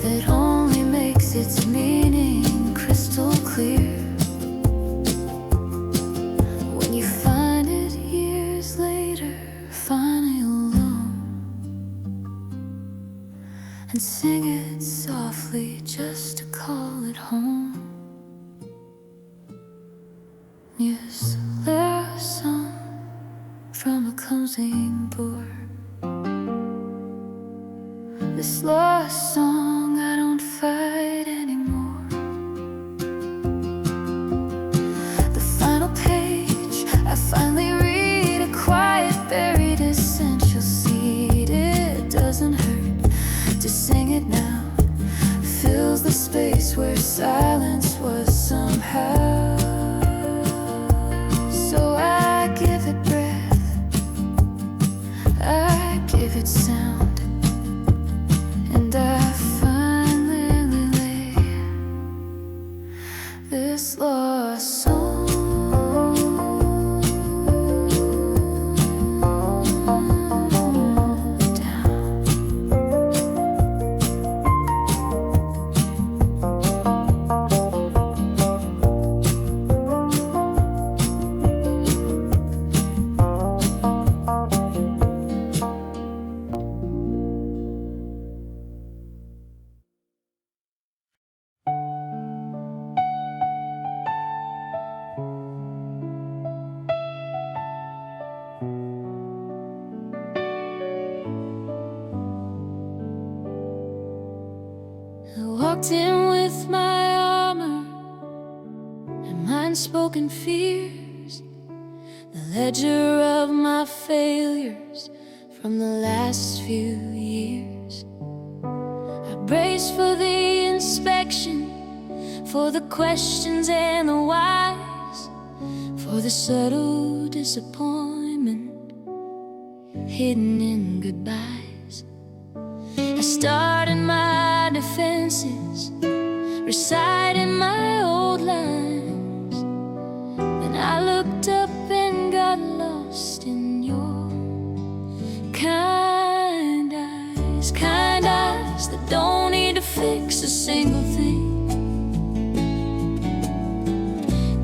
that only makes its meaning crystal clear when you find it years later, finally alone, and sing it softly just to call it home. Yes, there's a song from a closing door, this lost song I don't fight anymore. The final page I finally read, a quiet buried essential seed. It doesn't hurt to sing it now, fills the space where silence was somehow. So I give it breath, I give it sound, and walked in with my armor and my unspoken fears, the ledger of my failures from the last few years. I braced for the inspection, for the questions and the whys, for the subtle disappointment hidden in goodbyes. I started my defenses, reciting my old lines. Then I looked up and got lost in your kind eyes that don't need to fix a single thing.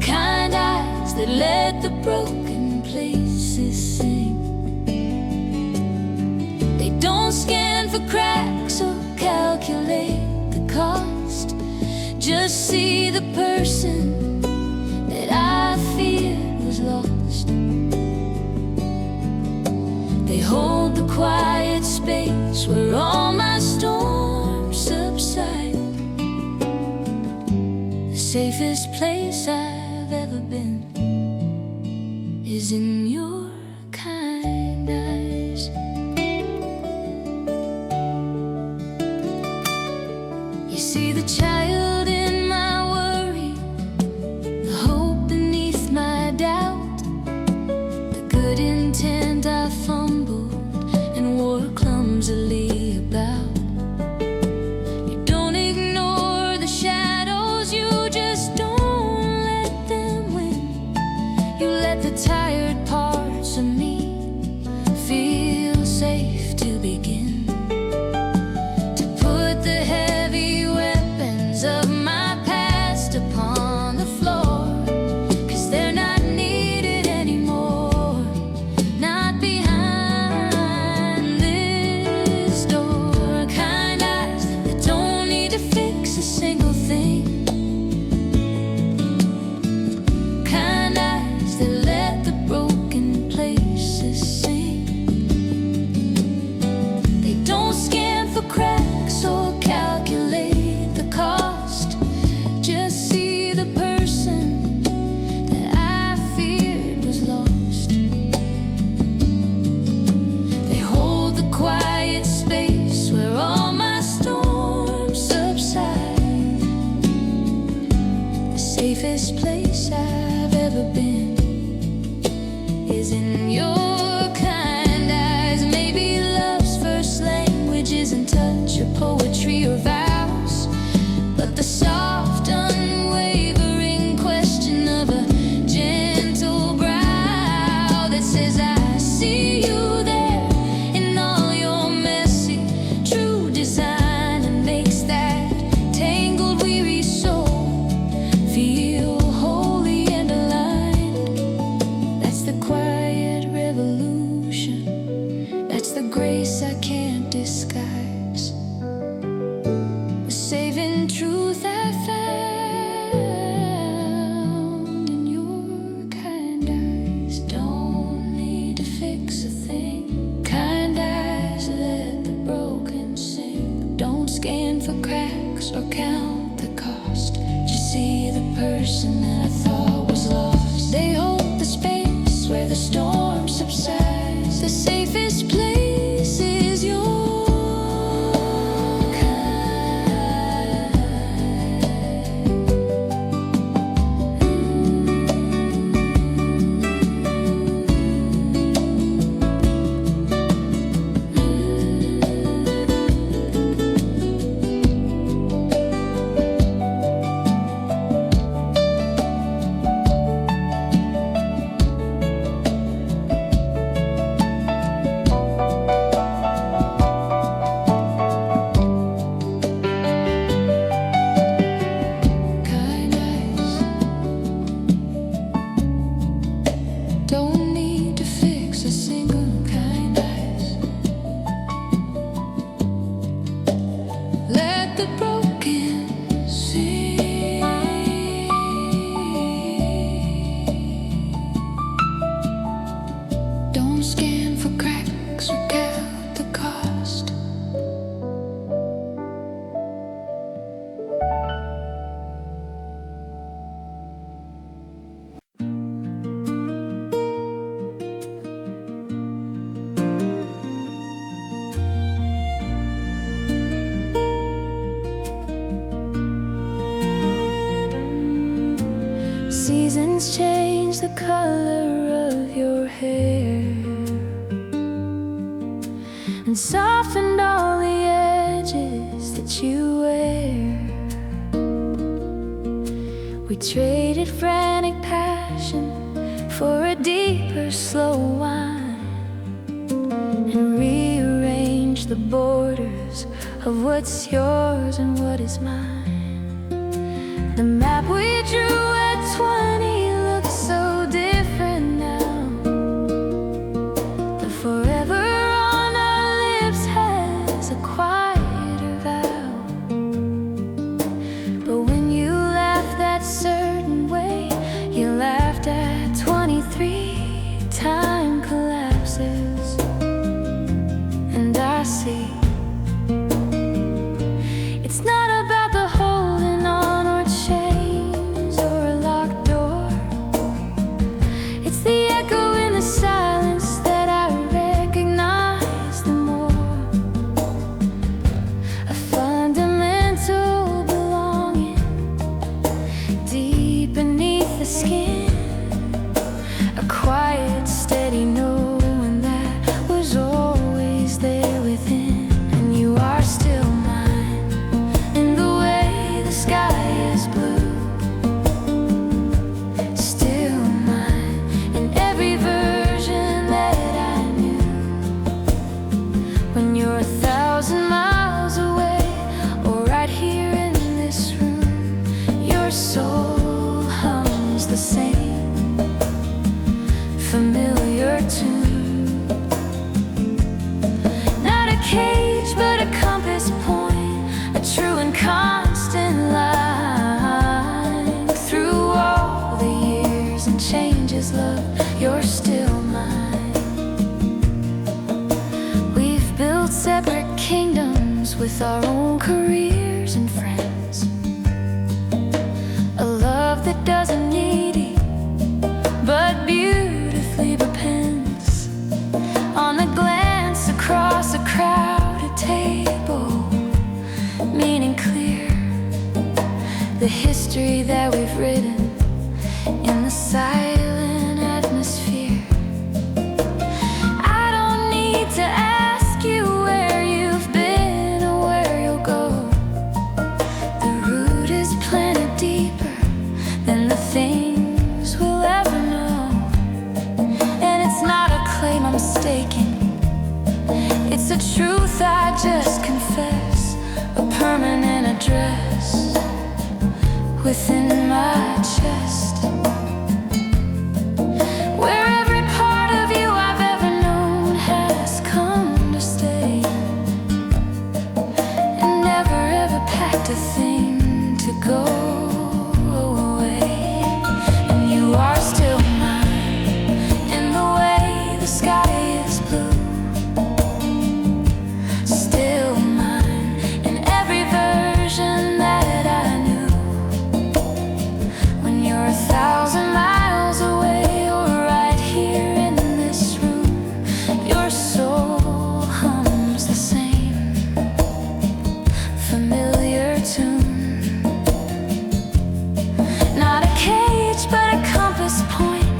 Kind eyes that let the broken places sing. They don't scan for cracks or calculate the cost, just see the person that I feared was lost. They hold the quiet space where all my storms subside. The safest place I've ever been is in your kind eyes. You see the child in my worry, the hope beneath my doubt, the good intent I fumbled and wore clumsily about. You don't ignore the shadows, you just don't let them win. You let the tired parts of me feel safe to begin, to put the heavy weapons of my past upon the floor, 'cause they're not needed anymore, not behind this door. Kind eyes that don't need to fix a single thing. Kind eyes that let the broken places sing. They don't scan for cracks or calculate the cost, just see the person that I feared was lost. They hold the quiet space where all my storms subside. The safest place I've ever been is in your kind eyes. Maybe love's first language isn't touch or poetry or vows, but the soft, unwavering question of a gentle brow that says, I see you there in all your messy, true design, and makes that tangled, weary soul feel holy and aligned. That's the quiet revolution, that's the grace I can't disguise, the saving truth I found in your kind eyes. Don't need to fix a thing. Kind eyes let the broken sing. Don't scan for cracks or count the cost, just see the person that I thought was lost. They hold the space where the storm subsides. The safest place is your kind. color of your hair and softened all the edges that you wear. We traded frantic passion for a deeper, slow wine, and rearranged the borders of what's yours and what is mine. The map we drew at 20 looks so different now. The forever on our lips has a quieter vow. But when you laughed that certain way, you laughed at 23. Time collapses, and I see it's not about the holding on or chains or a locked door. It's the echo in the silence that I recognize the more. A fundamental belonging deep beneath the skin. A quiet, steady knowing that was always there within. And you are still mine in the way the sky is blue. Still mine in every version that I knew. When you're 1,000 miles away or right here in this room, your soul hums the same familiar tune. Not a cage, but a compass point, a true and constant line. Through all the years and changes, love, you're still mine. We've built separate kingdoms with our own careers and friends. A love that doesn't need it, but beautifully depends on the glance across a crowded table, meaning clear. The history that we've written in the silent atmosphere. I don't need to ask you where you've been or where you'll go. The root is planted deeper than the things we'll ever know. And it's not a claim I'm mistaken, it's a truth I just confess. A permanent address within my chest, where every part of you I've ever known has come to stay, and never ever packed a thing to go away. And you are still mine in the way the sky is blue. Still mine in every version that I knew. When you're 1,000 miles away or right here in this room, your soul hums the same familiar tune. Not a cage, but a compass point,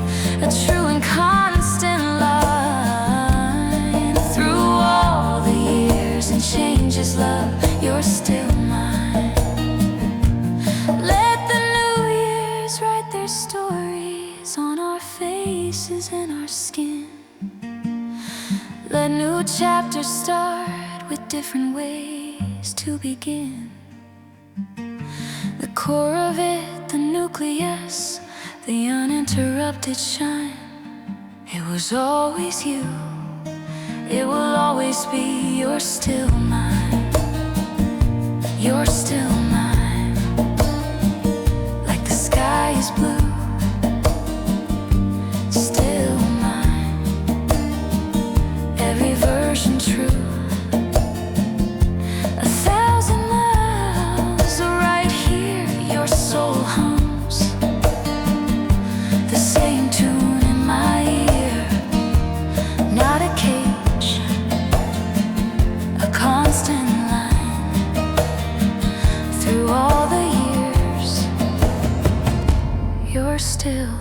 a true and constant line. Through all the years and changes, love, you're still mine. Let the new years write their stories on our faces and our skin. Let new chapters start with different ways to begin. The core of it, the nucleus, the uninterrupted shine. It was always you, it will always be. You're still mine, you're still mine. Like the sky is blue, still mine. Every version true. 1,000 miles right here, your soul hums the same tune in my ear. Not a cage, a constant line. Through all the years, you're still